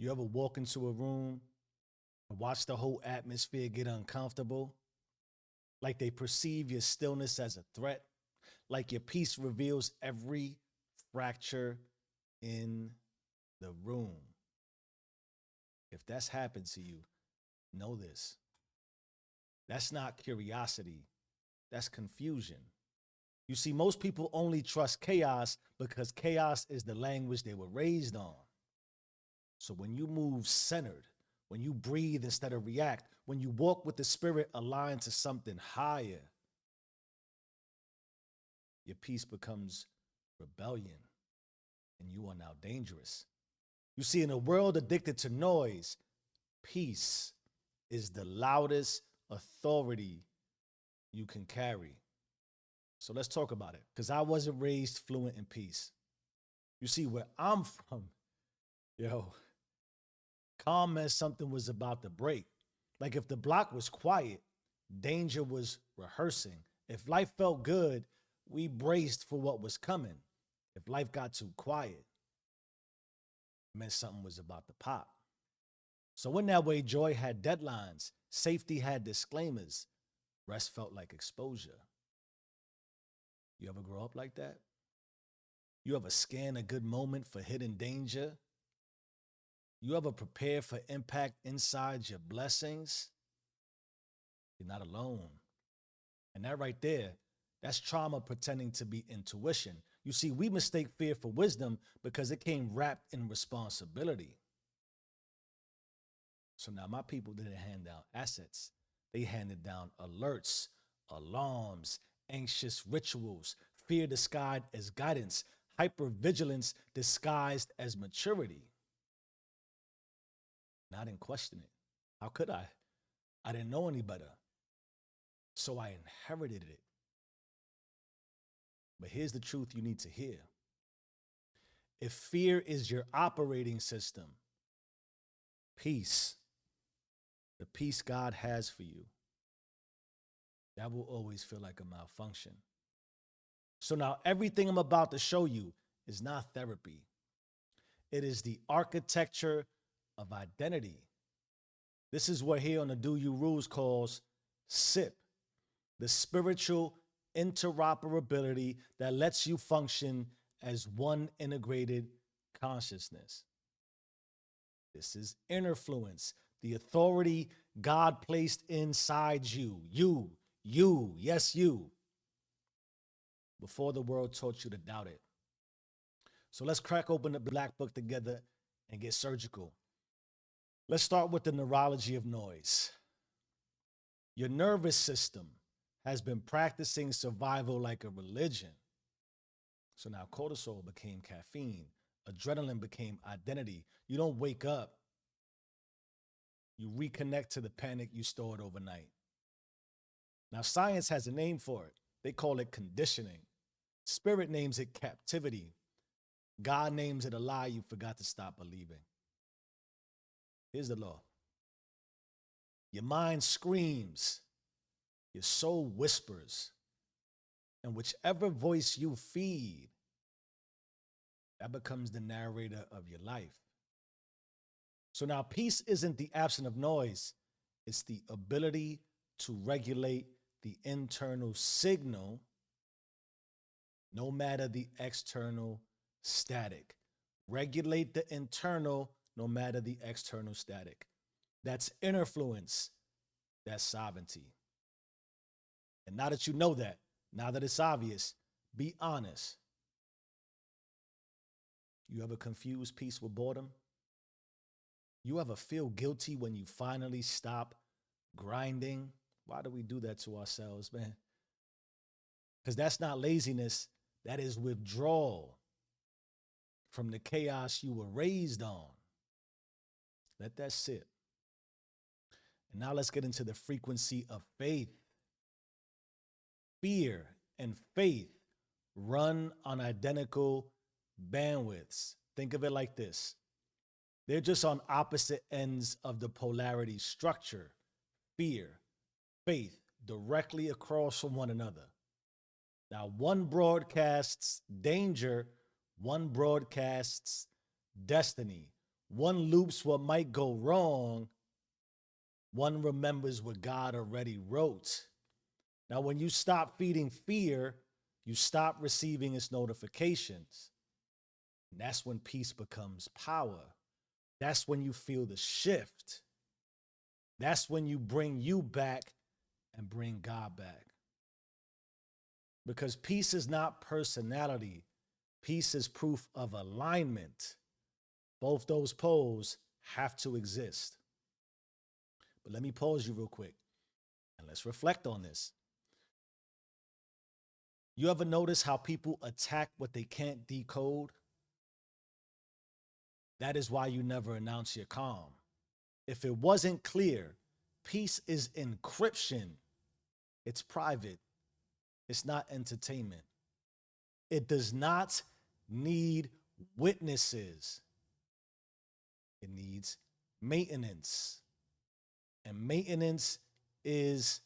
You ever walk into a room and watch the whole atmosphere get uncomfortable? Like they perceive your stillness as a threat? Like your peace reveals every fracture in the room? If that's happened to you, know this. That's not curiosity, that's confusion. You see, most people only trust chaos because chaos is the language they were raised on. So when you move centered, when you breathe instead of react, when you walk with the spirit aligned to something higher, your peace becomes rebellion and you are now dangerous. You see, in a world addicted to noise, peace is the loudest authority you can carry. So let's talk about it, because I wasn't raised fluent in peace. You see, where I'm from, yo, calm meant something was about to break. Like if the block was quiet, danger was rehearsing. If life felt good, we braced for what was coming. If life got too quiet, it meant something was about to pop. So in that way, joy had deadlines, safety had disclaimers, rest felt like exposure. You ever grow up like that? You ever scan a good moment for hidden danger? You ever prepare for impact inside your blessings? You're not alone. And that right there, that's trauma pretending to be intuition. You see, we mistake fear for wisdom because it came wrapped in responsibility. So now my people didn't hand down assets. They handed down alerts, alarms, anxious rituals, fear disguised as guidance, hypervigilance disguised as maturity. And I didn't question it. How could I? I didn't know any better. So I inherited it. But here's the truth you need to hear. If fear is your operating system, peace, the peace God has for you, that will always feel like a malfunction. So now everything I'm about to show you is not therapy. It is the architecture of identity. This is what here on the Do You Rules calls SIP, the spiritual interoperability that lets you function as one integrated consciousness. This is INNERFLUENCE, the authority God placed inside you. You, yes, you, before the world taught you to doubt it. So let's crack open the black book together and get surgical. Let's start with the neurology of noise. Your nervous system has been practicing survival like a religion. So now cortisol became caffeine, adrenaline became identity. You don't wake up, you reconnect to the panic you stored overnight. Now, science has a name for it. They call it conditioning. Spirit names it captivity. God names it a lie you forgot to stop believing. Here's the law. Your mind screams, your soul whispers, and whichever voice you feed, that becomes the narrator of your life. So now peace isn't the absence of noise, it's the ability to regulate the internal signal, no matter the external static. Regulate the internal, no matter the external static. That's INNERFLUENCE. That's sovereignty. And now that you know that, now that it's obvious, be honest. You ever confuse peace with boredom? You ever feel guilty when you finally stop grinding? Why do we do that to ourselves, man? Because that's not laziness, that is withdrawal from the chaos you were raised on. Let that sit. And now let's get into the frequency of faith. Fear and faith run on identical bandwidths. Think of it like this. They're just on opposite ends of the polarity structure. Fear, faith, directly across from one another. Now, one broadcasts danger, one broadcasts destiny. One loops what might go wrong. One remembers what God already wrote. Now, when you stop feeding fear, you stop receiving its notifications. And that's when peace becomes power. That's when you feel the shift. That's when you bring you back and bring God back. Because peace is not personality, peace is proof of alignment. Both those poles have to exist. But let me pause you real quick and let's reflect on this. You ever notice how people attack what they can't decode? That is why you never announce your calm. If it wasn't clear, peace is encryption. It's private. It's not entertainment. It does not need witnesses. It needs maintenance. And maintenance is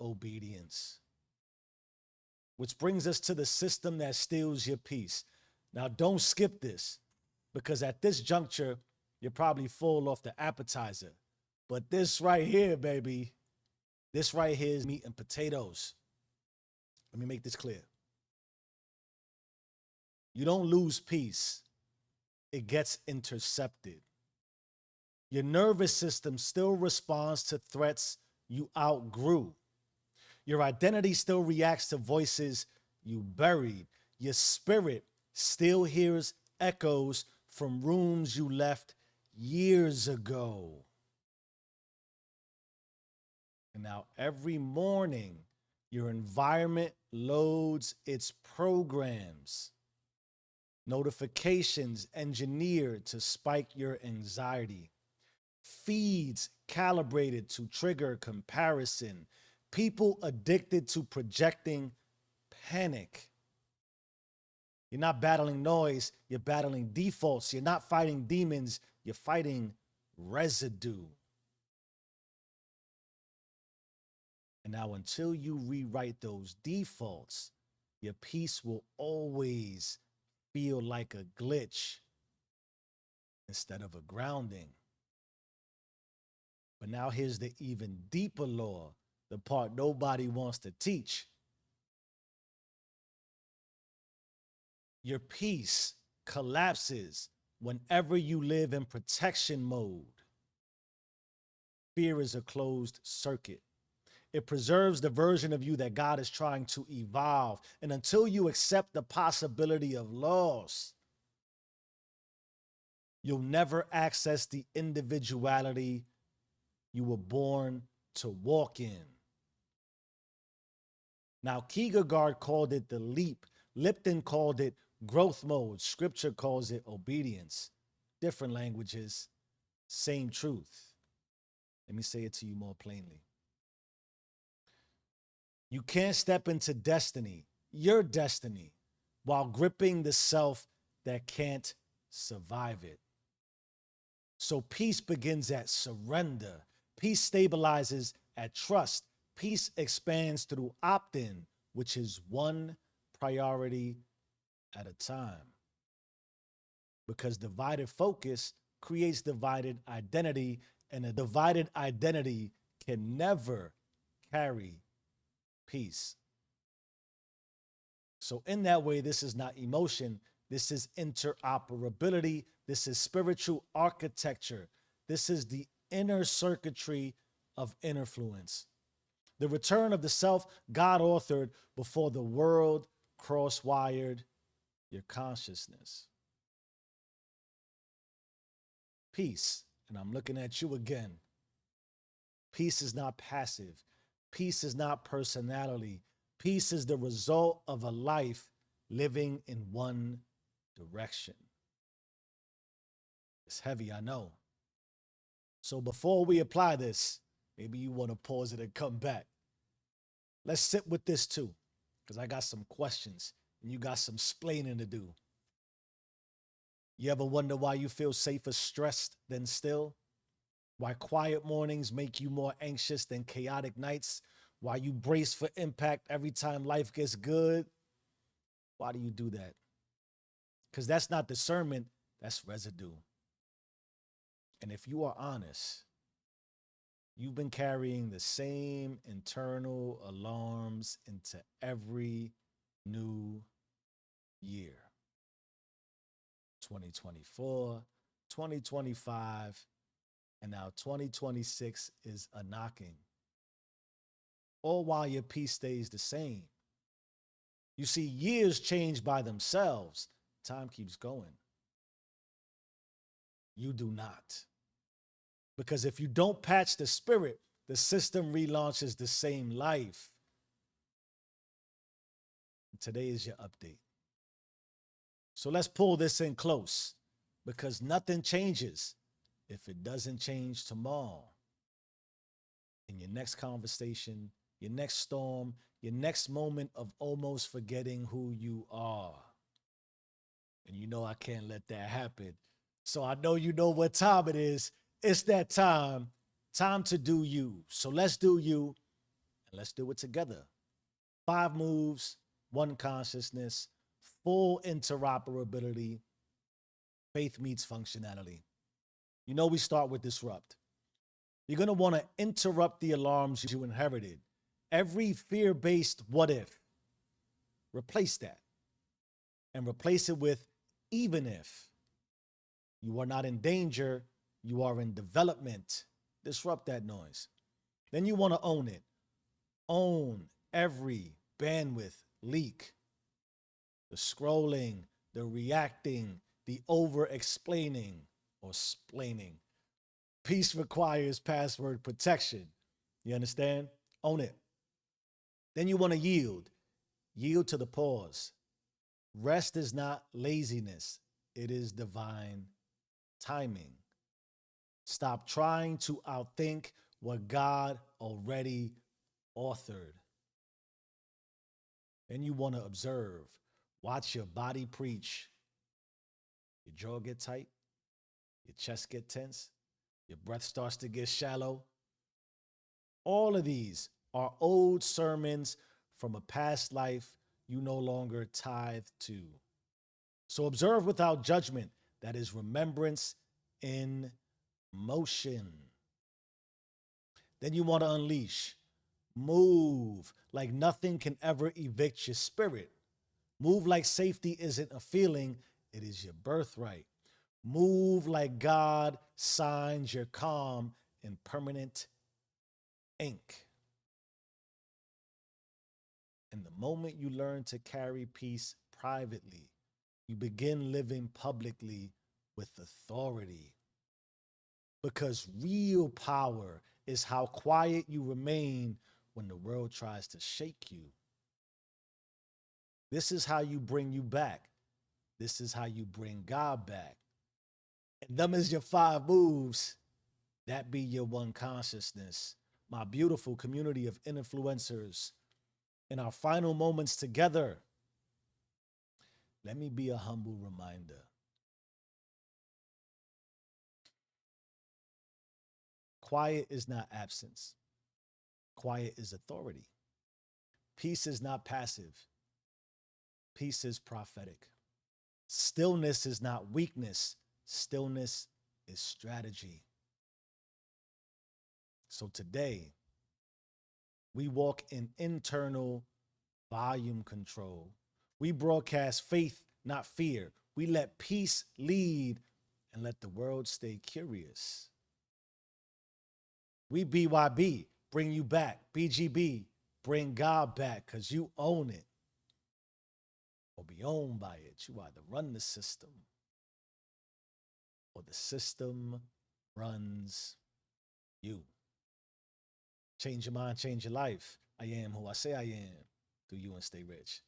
obedience. Which brings us to the system that steals your peace. Now, don't skip this, because at this juncture, you're probably full off the appetizer. But this right here, baby, this right here is meat and potatoes. Let me make this clear. You don't lose peace, it gets intercepted. Your nervous system still responds to threats you outgrew. Your identity still reacts to voices you buried. Your spirit still hears echoes from rooms you left years ago. And now every morning, your environment loads its programs, notifications engineered to spike your anxiety, feeds calibrated to trigger comparison, people addicted to projecting panic. You're not battling noise, you're battling defaults. You're not fighting demons, you're fighting residue. And now, until you rewrite those defaults, your peace will always feel like a glitch instead of a grounding. But now here's the even deeper law, the part nobody wants to teach. Your peace collapses whenever you live in protection mode. Fear is a closed circuit. It preserves the version of you that God is trying to evolve. And until you accept the possibility of loss, you'll never access the individuality you were born to walk in. Now, Kierkegaard called it the leap. Lipton called it growth mode. Scripture calls it obedience. Different languages, same truth. Let me say it to you more plainly. You can't step into destiny, your destiny, while gripping the self that can't survive it. So peace begins at surrender. Peace stabilizes at trust. Peace expands through opt-in, which is one priority at a time. Because divided focus creates divided identity, and a divided identity can never carry peace. So in that way, this is not emotion. This is interoperability. This is spiritual architecture. This is the inner circuitry of iNNERFLUENCE. The return of the self God authored before the world cross-wired your consciousness. Peace, and I'm looking at you again. Peace is not passive. Peace is not personality. Peace is the result of a life living in one direction. It's heavy, I know. So before we apply this, maybe you want to pause it and come back. Let's sit with this too, because I got some questions and you got some splaining to do. You ever wonder why you feel safer stressed than still? Why quiet mornings make you more anxious than chaotic nights? Why you brace for impact every time life gets good? Why do you do that? Because that's not discernment, that's residue. And if you are honest, you've been carrying the same internal alarms into every new year. 2024, 2025, and now 2026 is a knocking. All while your peace stays the same. You see, years change by themselves. Time keeps going. You do not. Because if you don't patch the spirit, the system relaunches the same life. Today is your update. So let's pull this in close because nothing changes if it doesn't change tomorrow. In your next conversation, your next storm, your next moment of almost forgetting who you are. And you know I can't let that happen. So I know you know what time it is. It's that time. Time to do you. So let's do you and let's do it together. 5 moves, 1 consciousness, full interoperability. Faith meets functionality. You know we start with disrupt. You're going to want to interrupt the alarms you inherited. Every fear-based what if, replace that. And replace it with even if. You are not in danger, you are in development. Disrupt that noise. Then you want to own it. Own every bandwidth leak. The scrolling, the reacting, the over-explaining or splaining. Peace requires password protection. You understand? Own it. Then you want to yield. Yield to the pause. Rest is not laziness. It is divine timing. Stop trying to outthink what God already authored. Then you want to observe. Watch your body preach. Your jaw get tight. Your chest get tense. Your breath starts to get shallow. All of these are old sermons from a past life you no longer tithe to. So observe without judgment. That is remembrance in motion. Then you want to unleash. Move like nothing can ever evict your spirit. Move like safety isn't a feeling, it is your birthright. Move like God signs your calm in permanent ink. And the moment you learn to carry peace privately, you begin living publicly with authority. Because real power is how quiet you remain when the world tries to shake you. This is how you bring you back. This is how you bring God back. And them is your 5 moves. That be your 1 consciousness. My beautiful community of influencers. In our final moments together, let me be a humble reminder. Quiet is not absence. Quiet is authority. Peace is not passive. Peace is prophetic. Stillness is not weakness. Stillness is strategy. So today, we walk in internal volume control. We broadcast faith, not fear. We let peace lead and let the world stay curious. We BYB, bring you back. BGB, bring God back because you own it or be owned by it. You either run the system or the system runs you. Change your mind, change your life. I am who I say I am. Do you and stay rich.